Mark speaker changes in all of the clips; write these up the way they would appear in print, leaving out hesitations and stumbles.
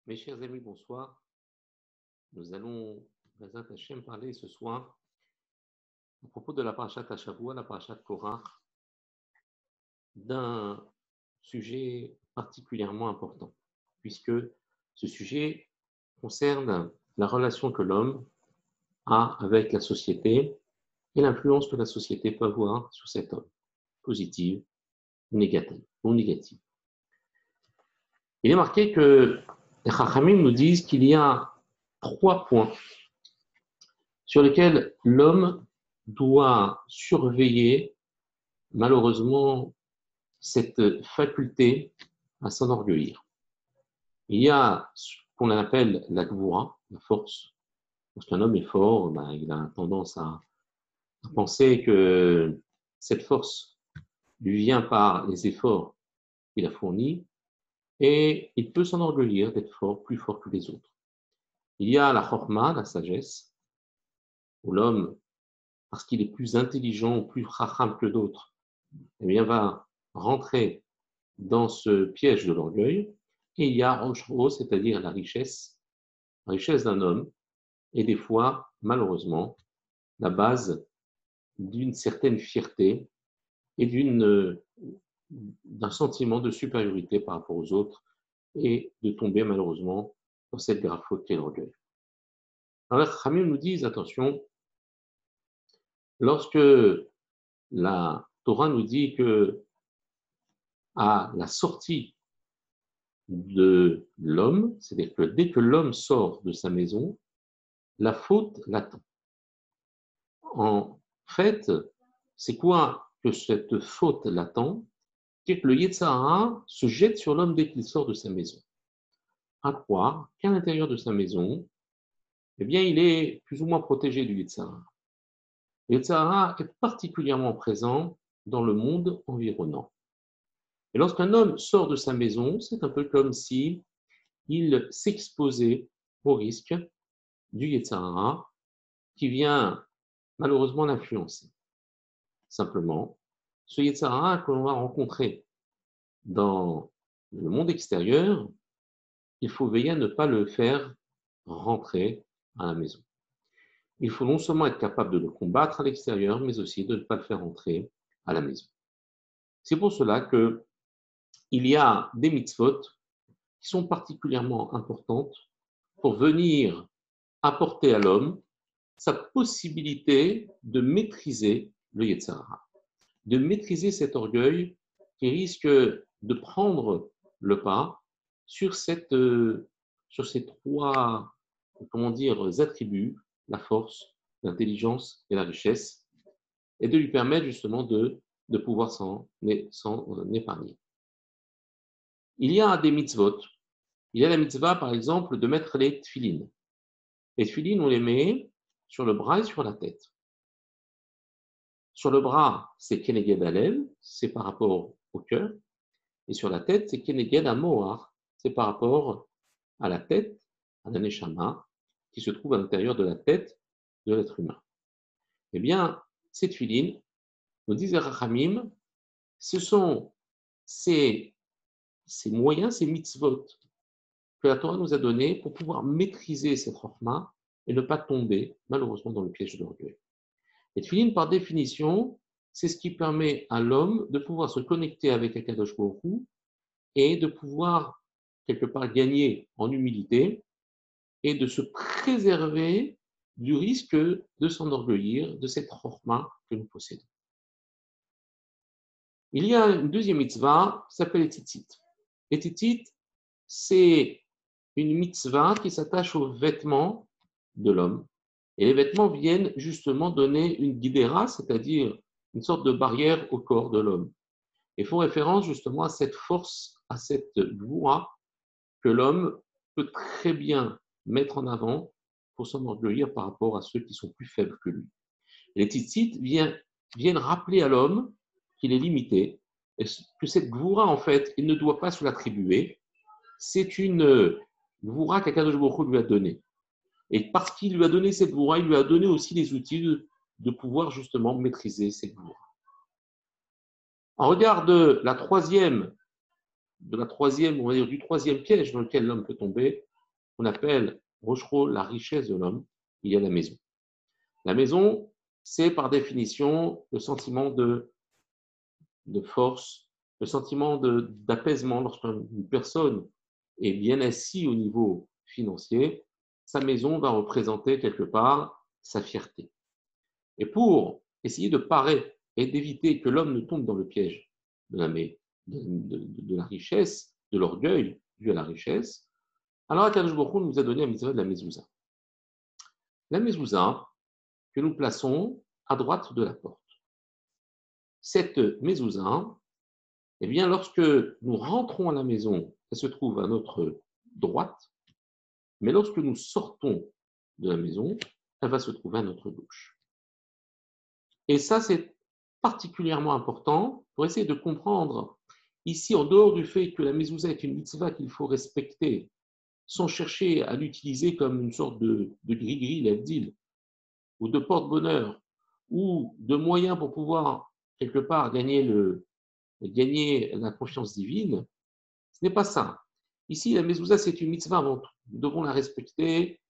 Speaker 1: Mes chers amis, bonsoir. Nous allons, Bezat Hashem, parler ce soir à propos de la Parashat Hashavua, la Parashat Korach, d'un sujet particulièrement important, puisque ce sujet concerne la relation que l'homme a avec la société et l'influence que la société peut avoir sur cet homme, positive ou négative. Il est marqué que les Chachamim nous disent qu'il y a 3 points sur lesquels l'homme doit surveiller, malheureusement, cette faculté à s'enorgueillir. Il y a ce qu'on appelle la gvoura, la force. Lorsqu'un homme est fort, il a tendance à penser que cette force lui vient par les efforts qu'il a fournis et il peut s'enorgueillir d'être fort, plus fort que les autres. Il y a la chorma, la sagesse, où l'homme, parce qu'il est plus intelligent ou plus chacham que d'autres, eh bien, va rentrer dans ce piège de l'orgueil. Et il y a Roshro, c'est-à-dire la richesse d'un homme, et des fois, malheureusement, la base d'une certaine fierté et d'un sentiment de supériorité par rapport aux autres, et de tomber malheureusement dans cette grave faute qu'est l'orgueil. Alors, les Khamim nous disent, attention, lorsque la Torah nous dit que à la sortie de l'homme, c'est-à-dire que dès que l'homme sort de sa maison, la faute l'attend. En fait, c'est quoi que cette faute l'attend? C'est que le Yetzer Hara se jette sur l'homme dès qu'il sort de sa maison. À croire qu'à l'intérieur de sa maison, eh bien, il est plus ou moins protégé du Yetzer Hara. Le Yetzer Hara est particulièrement présent dans le monde environnant. Et lorsqu'un homme sort de sa maison, c'est un peu comme si il s'exposait au risque du Yetzer Hara qui vient malheureusement l'influencer. Simplement, ce Yetzer Hara que l'on va rencontrer dans le monde extérieur, il faut veiller à ne pas le faire rentrer à la maison. Il faut non seulement être capable de le combattre à l'extérieur, mais aussi de ne pas le faire rentrer à la maison. C'est pour cela que il y a des mitzvot qui sont particulièrement importantes pour venir apporter à l'homme sa possibilité de maîtriser le Yetzer Hara, de maîtriser cet orgueil qui risque de prendre le pas sur ces 3, attributs, la force, l'intelligence et la richesse, et de lui permettre justement de pouvoir s'en épargner. Il y a des mitzvot. Il y a la mitzvah, par exemple, de mettre les tfilines. Les tfilines, on les met sur le bras et sur la tête. Sur le bras, c'est Keneged Alev, c'est par rapport au cœur. Et sur la tête, c'est Keneged Amoar, c'est par rapport à la tête, à la Neshama, qui se trouve à l'intérieur de la tête de l'être humain. Eh bien, ces tfilines, nous disent les Rachamim, ce sont ces moyens, ces mitzvot que la Torah nous a donnés pour pouvoir maîtriser cette chorma et ne pas tomber, malheureusement, dans le piège de l'orgueil. Les tefilines, par définition, c'est ce qui permet à l'homme de pouvoir se connecter avec Akadosh Baruch Hu et de pouvoir, quelque part, gagner en humilité et de se préserver du risque de s'enorgueillir de cette chorma que nous possédons. Il y a une deuxième mitzvah qui s'appelle les tzitzit. Les tzitzit, c'est une mitzvah qui s'attache aux vêtements de l'homme. Et les vêtements viennent justement donner une guidera, c'est-à-dire une sorte de barrière au corps de l'homme. Et font référence justement à cette force, à cette gvoura que l'homme peut très bien mettre en avant pour s'enorgueillir par rapport à ceux qui sont plus faibles que lui. Et les tzitzit viennent rappeler à l'homme qu'il est limité, et que cette gvoura, en fait, il ne doit pas se l'attribuer. C'est une gvoura qu'Akadosh Baruch Hu lui a donnée. Et parce qu'il lui a donné cette gvoura, il lui a donné aussi les outils de pouvoir justement maîtriser cette gvoura. En regard du troisième piège dans lequel l'homme peut tomber, qu'on appelle Rochereau la richesse de l'homme, il y a la maison. La maison, c'est par définition le sentiment de force, le sentiment d'apaisement lorsqu'une personne est bien assise au niveau financier, sa maison va représenter quelque part sa fierté. Et pour essayer de parer et d'éviter que l'homme ne tombe dans le piège de la richesse, de l'orgueil dû à la richesse, alors Akadosh Baruch Hu nous a donné la mitzvah de la mezouza. La mezouza que nous plaçons à droite de la porte. Cette mezouza, eh bien, lorsque nous rentrons à la maison, elle se trouve à notre droite, mais lorsque nous sortons de la maison, elle va se trouver à notre gauche. Et ça, c'est particulièrement important pour essayer de comprendre, ici, en dehors du fait que la mezouza est une mitzvah qu'il faut respecter, sans chercher à l'utiliser comme une sorte de gris-gris, l'avdil, ou de porte-bonheur, ou de moyen pour pouvoir, quelque part, gagner la confiance divine, ce n'est pas ça. Ici, la mezouza, c'est une mitzvah avant tout. Nous devons la respecter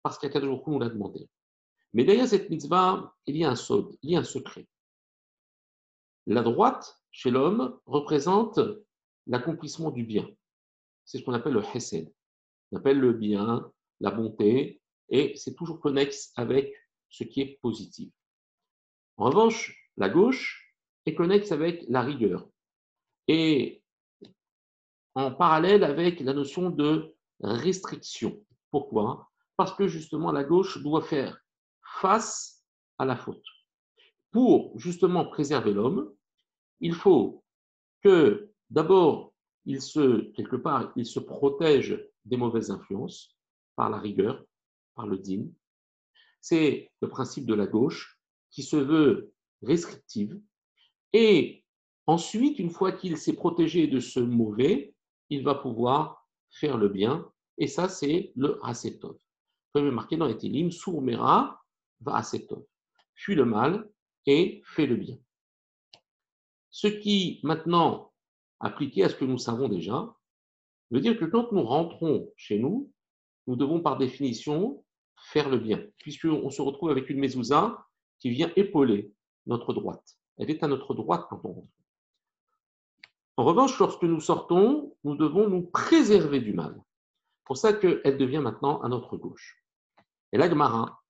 Speaker 1: parce qu'Akadosh Baruch Hu nous l'a demandé. Mais derrière cette mitzvah, il y a un sod, il y a un secret. La droite, chez l'homme, représente l'accomplissement du bien. C'est ce qu'on appelle le chesed. On appelle le bien, la bonté, et c'est toujours connexe avec ce qui est positif. En revanche, la gauche est connexe avec la rigueur. Et en parallèle avec la notion de restriction. Pourquoi? Parce que justement, la gauche doit faire face à la faute. Pour justement préserver l'homme, il faut que d'abord, quelque part, il se protège des mauvaises influences par la rigueur, par le din. C'est le principe de la gauche qui se veut restrictive. Et ensuite, une fois qu'il s'est protégé de ce mauvais, il va pouvoir faire le bien. Et ça, c'est le Hasetov. Comme marqué dans les Télim, Sourmera va Hasetov. Fuis le mal et fais le bien. Ce qui, maintenant, appliqué à ce que nous savons déjà, veut dire que quand nous rentrons chez nous, nous devons par définition faire le bien, puisqu'on se retrouve avec une mezouza qui vient épauler notre droite. Elle est à notre droite quand on rentre. En revanche, lorsque nous sortons, nous devons nous préserver du mal. C'est pour ça qu'elle devient maintenant à notre gauche. Et la Gemara,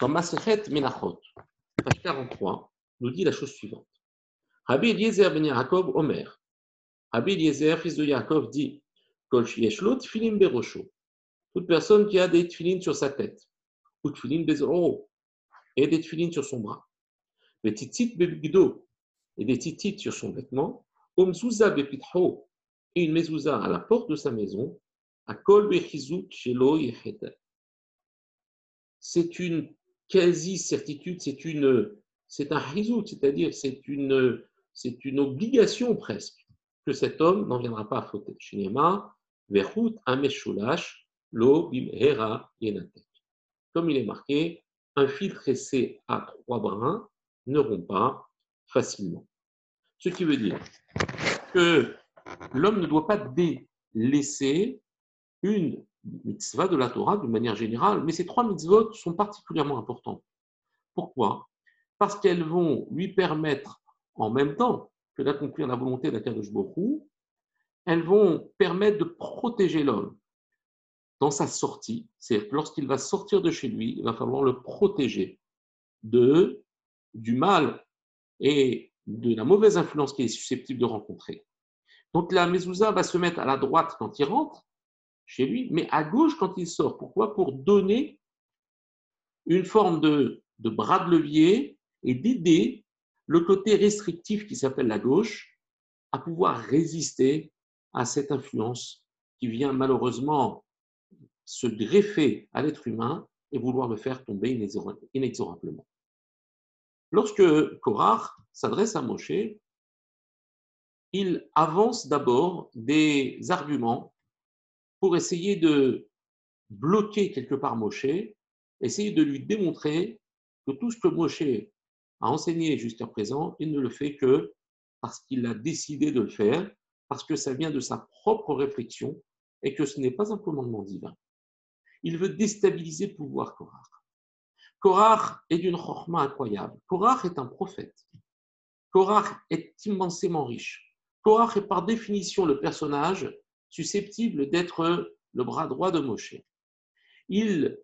Speaker 1: dans Masechet Menachot, page 43, nous dit la chose suivante. Rabbi Eliezer ben Yaakov Omer. Rabbi Eliezer, fils de Yaakov, dit Kol sheyeshlo tfilim berosho. Toute personne qui a des tfilines sur sa tête, ou tfilin bezoro, et des tfilines sur son bras, des tzitzit bebigdo, et des tzitzit sur son vêtement, mezouza bepitho, et une mezouza à la porte de sa maison, à kol bechizut shelo yecheta. C'est une quasi-certitude, c'est un chizout, c'est-à-dire c'est une obligation presque que cet homme n'en viendra pas à fauter. Shinema, verhut ameshulash, lo bimhera yenatek. Comme il est marqué, un fil tressé à 3 brins ne rompt pas facilement. Ce qui veut dire que l'homme ne doit pas délaisser une mitzvah de la Torah d'une manière générale, mais ces 3 mitzvot sont particulièrement importantes. Pourquoi? Parce qu'elles vont lui permettre, en même temps que d'accomplir la volonté d'Akadosh Baruch Hu, elles vont permettre de protéger l'homme dans sa sortie. C'est lorsqu'il va sortir de chez lui, il va falloir le protéger du mal et de la mauvaise influence qu'il est susceptible de rencontrer. Donc la mezouza va se mettre à la droite quand il rentre chez lui, mais à gauche quand il sort. Pourquoi? Pour donner une forme de bras de levier et d'aider le côté restrictif qui s'appelle la gauche à pouvoir résister à cette influence qui vient malheureusement se greffer à l'être humain et vouloir le faire tomber inexorablement. Lorsque Korach s'adresse à Moshe, il avance d'abord des arguments pour essayer de bloquer quelque part Moshe, essayer de lui démontrer que tout ce que Moshe a enseigné jusqu'à présent, il ne le fait que parce qu'il a décidé de le faire, parce que ça vient de sa propre réflexion et que ce n'est pas un commandement divin. Il veut déstabiliser le pouvoir Korach. Korach est d'une chorma incroyable. Korach est un prophète. Korach est immensément riche. Korach est par définition le personnage susceptible d'être le bras droit de Moshe. Il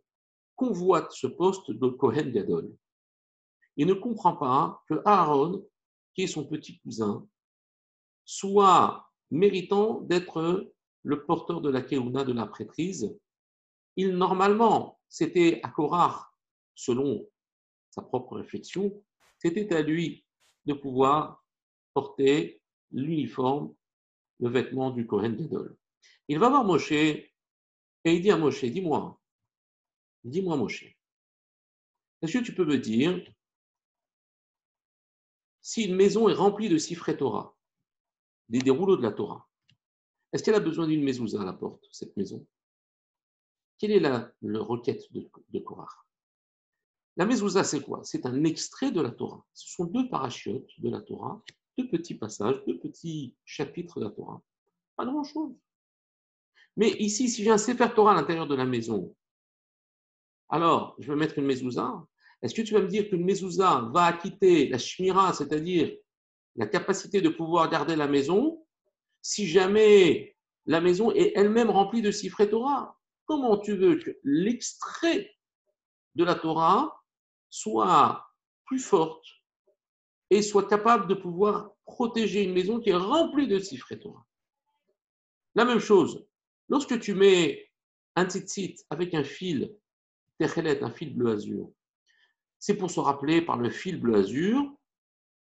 Speaker 1: convoite ce poste de Kohen Gadol. Il ne comprend pas que Aaron, qui est son petit cousin, soit méritant d'être le porteur de la Keuna, de la prêtrise. Normalement, c'était à Korach, selon sa propre réflexion, c'était à lui de pouvoir porter l'uniforme, le vêtement du Kohen Gadol. Il va voir Moshe et il dit à Moshe, dis-moi Moshe, est-ce que tu peux me dire si une maison est remplie de siffrés Torah, des rouleaux de la Torah, est-ce qu'elle a besoin d'une mezouza à la porte, cette maison? Quelle est la requête de Korach? La mezouza, c'est quoi? C'est un extrait de la Torah. Ce sont deux parachiotes de la Torah, deux petits passages, deux petits chapitres de la Torah. Pas grand-chose. Mais ici, si j'ai un Sefer Torah à l'intérieur de la maison, alors je vais mettre une mezouza. Est-ce que tu vas me dire qu'une mezouza va acquitter la shmira, c'est-à-dire la capacité de pouvoir garder la maison, si jamais la maison est elle-même remplie de siffrés Torah? Comment tu veux que l'extrait de la Torah soit plus forte et soit capable de pouvoir protéger une maison qui est remplie de siffrés Torah? La même chose, lorsque tu mets un tzitzit avec un fil techelet, un fil bleu azur, c'est pour se rappeler par le fil bleu azur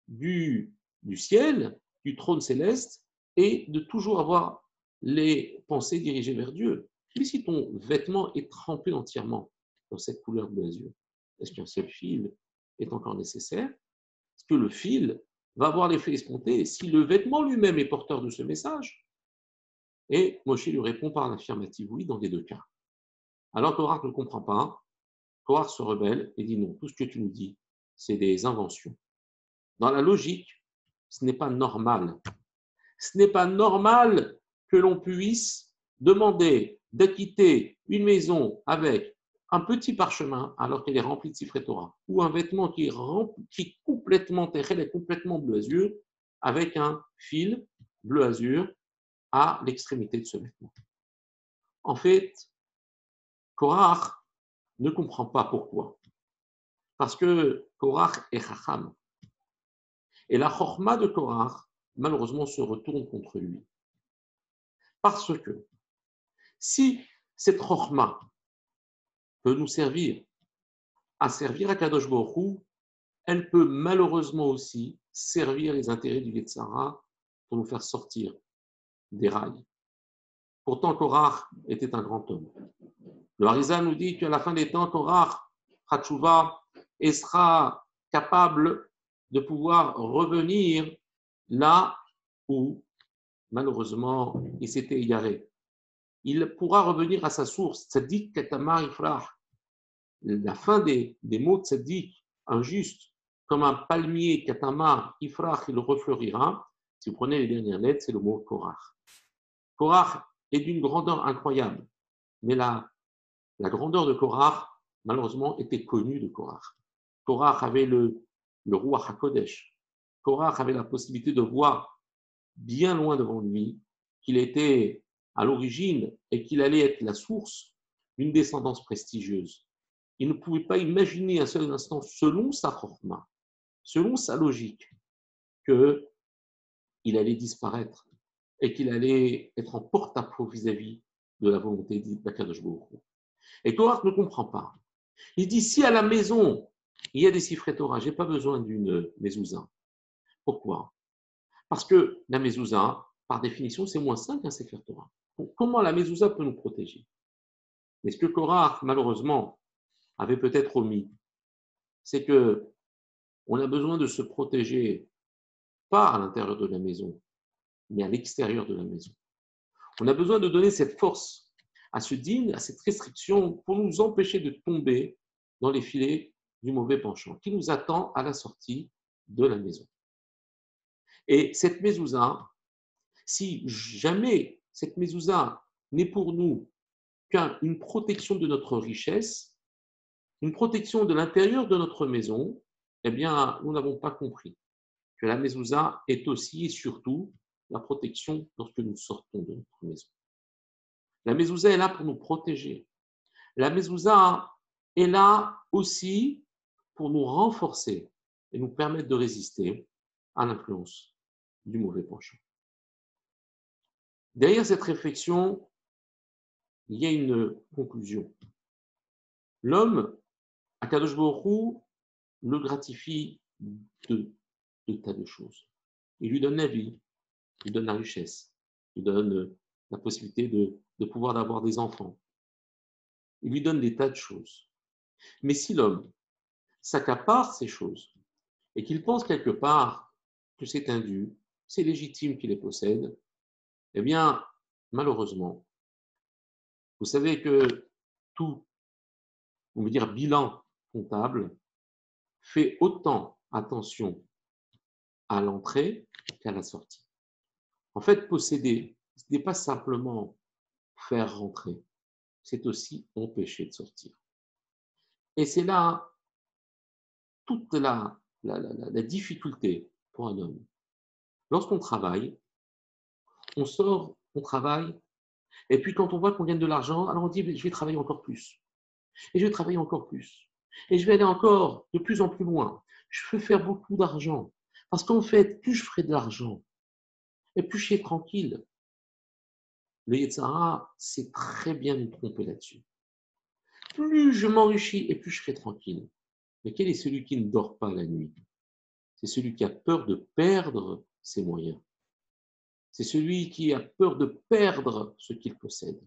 Speaker 1: du ciel, du trône céleste, et de toujours avoir les pensées dirigées vers Dieu. Mais si ton vêtement est trempé entièrement dans cette couleur bleu azur, est-ce qu'un seul fil est encore nécessaire? Est-ce que le fil va avoir l'effet escompté si le vêtement lui-même est porteur de ce message? Et Moshe lui répond par l'affirmative oui dans les deux cas. Alors Korach ne comprend pas. Korach se rebelle et dit non, tout ce que tu nous dis, c'est des inventions. Dans la logique, ce n'est pas normal. Ce n'est pas normal que l'on puisse demander d'acquitter une maison avec un petit parchemin alors qu'elle est remplie de siffrés Torah, ou un vêtement qui est complètement terrel et complètement bleu azur, avec un fil bleu azur à l'extrémité de ce vêtement. En fait, Korach ne comprend pas pourquoi. Parce que Korach est Chacham. Et la chorma de Korach, malheureusement, se retourne contre lui. Parce que si cette chorma peut nous servir à servir à Kadosh Baruch Hu, elle peut malheureusement aussi servir les intérêts du Yetzara pour nous faire sortir des rails. Pourtant, Korach était un grand homme. Le Harizal nous dit qu'à la fin des temps, Korach, Hatshuvah, et sera capable de pouvoir revenir là où, malheureusement, il s'était égaré. Il pourra revenir à sa source, Tzadik Katamar Ifrah. La fin des mots Tzadik, injuste, comme un palmier Katamar Ifrah, il refleurira. Si vous prenez les dernières lettres, c'est le mot Korach. Korach est d'une grandeur incroyable, mais la grandeur de Korach, malheureusement, était connue de Korach. Korach avait le Ruach HaKodesh. Korach avait la possibilité de voir bien loin devant lui qu'il était à l'origine et qu'il allait être la source d'une descendance prestigieuse. Il ne pouvait pas imaginer un seul instant, selon sa chorma, selon sa logique, qu'il allait disparaître et qu'il allait être en porte-à-faux vis-à-vis de la volonté d'Akadosh Baruch Hu. Et Korach ne comprend pas. Il dit, si à la maison, il y a des siffrés Torah, je n'ai pas besoin d'une mezouza. Pourquoi? Parce que la mezouza, par définition, c'est moins sain qu'un sefer Torah. Donc, comment la mezouza peut nous protéger? Mais ce que Korach, malheureusement, avait peut-être omis, c'est que on a besoin de se protéger pas à l'intérieur de la maison, mais à l'extérieur de la maison. On a besoin de donner cette force à ce din, à cette restriction, pour nous empêcher de tomber dans les filets du mauvais penchant qui nous attend à la sortie de la maison. Et cette mezouza, si jamais cette mezouza n'est pour nous qu'une protection de notre richesse, une protection de l'intérieur de notre maison, eh bien, nous n'avons pas compris que la mezouza est aussi et surtout la protection lorsque nous sortons de notre maison. La mezouza est là pour nous protéger. La mezouza est là aussi pour nous renforcer et nous permettre de résister à l'influence du mauvais penchant. Derrière cette réflexion, il y a une conclusion. L'homme, Akadosh Baruch Hu, le gratifie de tas de choses. Il lui donne la vie, il lui donne la richesse, il lui donne la possibilité de pouvoir avoir des enfants. Il lui donne des tas de choses. Mais si l'homme s'accapare ces choses et qu'il pense quelque part que c'est indu, c'est légitime qu'il les possède, eh bien, malheureusement, vous savez que tout, on veut dire bilan comptable, fait autant attention à l'entrée qu'à la sortie. En fait, posséder, ce n'est pas simplement faire rentrer, c'est aussi empêcher de sortir. Et c'est là toute la difficulté pour un homme. Lorsqu'on travaille, on sort, on travaille, et puis quand on voit qu'on gagne de l'argent, alors on dit, je vais travailler encore plus. Et je vais travailler encore plus. Et je vais aller encore de plus en plus loin. Je veux faire beaucoup d'argent. Parce qu'en fait, plus je ferai de l'argent, et plus je serai tranquille. Le Yetzirah sait très bien nous tromper là-dessus. Plus je m'enrichis, et plus je serai tranquille. Mais quel est celui qui ne dort pas la nuit? C'est celui qui a peur de perdre ses moyens. C'est celui qui a peur de perdre ce qu'il possède.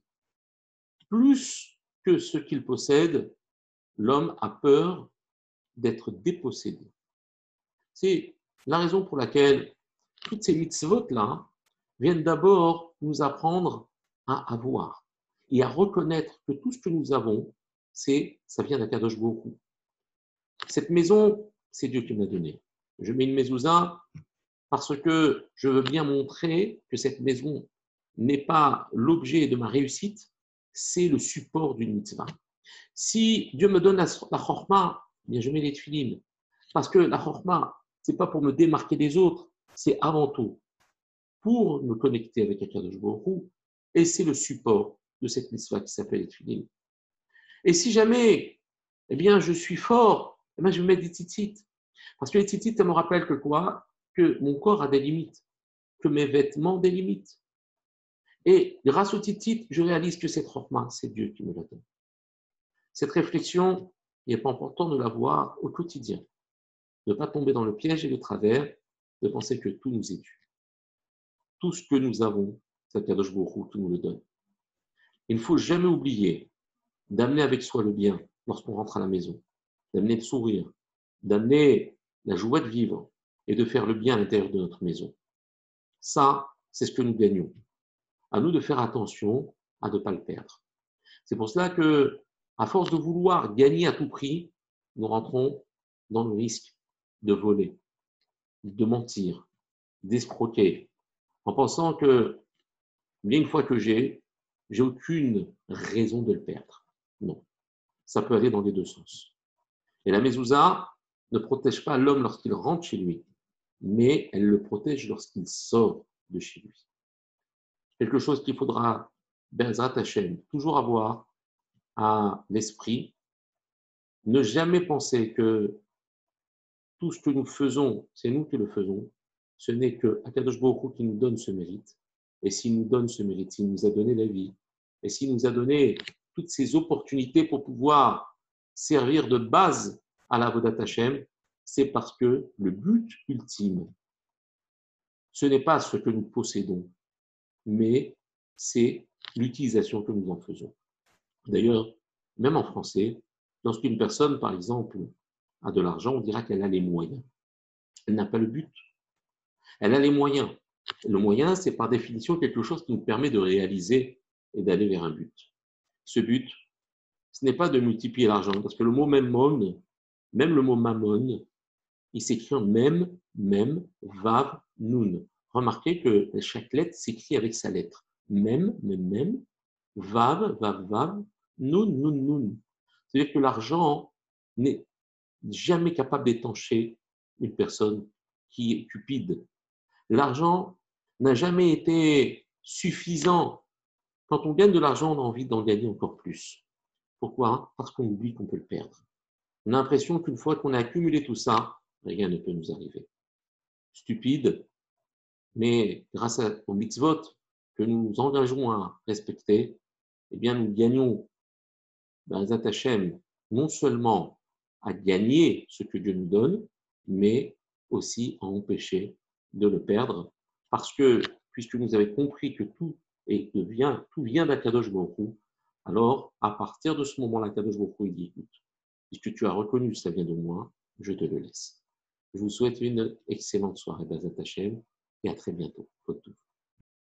Speaker 1: Plus que ce qu'il possède, l'homme a peur d'être dépossédé. C'est la raison pour laquelle toutes ces mitzvot-là viennent d'abord nous apprendre à avoir et à reconnaître que tout ce que nous avons, ça vient d'Akadosh Baruch Hu. Cette maison, c'est Dieu qui me l'a donnée. Je mets une mezouza parce que je veux bien montrer que cette maison n'est pas l'objet de ma réussite, c'est le support d'une mitzvah. Si Dieu me donne la chorma, bien je mets les tefilines. Parce que la chorma, ce n'est pas pour me démarquer des autres, c'est avant tout pour me connecter avec Akadosh Baruch Hu, et c'est le support de cette mitzvah qui s'appelle les tefilines. Et si jamais, eh bien, je suis fort, eh bien, je vais mettre des tzitzit. Parce que les tzitzit, ça me rappelle que quoi? Que mon corps a des limites, que mes vêtements ont des limites. Et grâce aux tzitzit, je réalise que cette chorma, c'est Dieu qui me la donne. Cette réflexion, il est important de la voir au quotidien. De ne pas tomber dans le piège et le travers, de penser que tout nous est dû. Tout ce que nous avons, c'est Kadosh Baruch Hu qui nous le donne. Il ne faut jamais oublier d'amener avec soi le bien lorsqu'on rentre à la maison, d'amener le sourire, d'amener la joie de vivre et de faire le bien à l'intérieur de notre maison. Ça, c'est ce que nous gagnons. À nous de faire attention à ne pas le perdre. C'est pour cela que, à force de vouloir gagner à tout prix, nous rentrons dans le risque de voler, de mentir, d'escroquer, en pensant que, bien une fois que j'ai aucune raison de le perdre. Non, ça peut aller dans les deux sens. Et la mezouza ne protège pas l'homme lorsqu'il rentre chez lui, mais elle le protège lorsqu'il sort de chez lui. Quelque chose qu'il faudra, Bezrat Hashem, toujours avoir à l'esprit, ne jamais penser que tout ce que nous faisons, c'est nous qui le faisons, ce n'est que Akadosh Baruch Hu qui nous donne ce mérite. Et s'il nous donne ce mérite, s'il nous a donné la vie, et s'il nous a donné toutes ces opportunités pour pouvoir servir de base à la Avodat Hashem, c'est parce que le but ultime, ce n'est pas ce que nous possédons, mais c'est l'utilisation que nous en faisons. D'ailleurs, même en français, lorsqu'une personne, par exemple, a de l'argent, on dira qu'elle a les moyens. Elle n'a pas le but. Elle a les moyens. Le moyen, c'est par définition quelque chose qui nous permet de réaliser et d'aller vers un but. Ce but, ce n'est pas de multiplier l'argent, parce que le mot mammon, même le mot mammon, il s'écrit en mem, vav, nun. Remarquez que chaque lettre s'écrit avec sa lettre. Mem, Vav, vav, vav, nun, nun, nun. C'est-à-dire que l'argent n'est jamais capable d'étancher une personne qui est cupide. L'argent n'a jamais été suffisant. Quand on gagne de l'argent, on a envie d'en gagner encore plus. Pourquoi? Parce qu'on oublie qu'on peut le perdre. On a l'impression qu'une fois qu'on a accumulé tout ça, rien ne peut nous arriver. Stupide, mais grâce aux mitzvot que nous nous engageons à respecter, eh bien, nous gagnons B'ezrat Hashem, non seulement à gagner ce que Dieu nous donne, mais aussi à empêcher de le perdre, parce que, puisque vous avez compris que tout vient d'Akadosh Baruch Hu, alors, à partir de ce moment-là, Akadosh Baruch Hu, il dit, écoute, puisque tu as reconnu que ça vient de moi, je te le laisse. Je vous souhaite une excellente soirée, B'ezrat Hashem, et à très bientôt.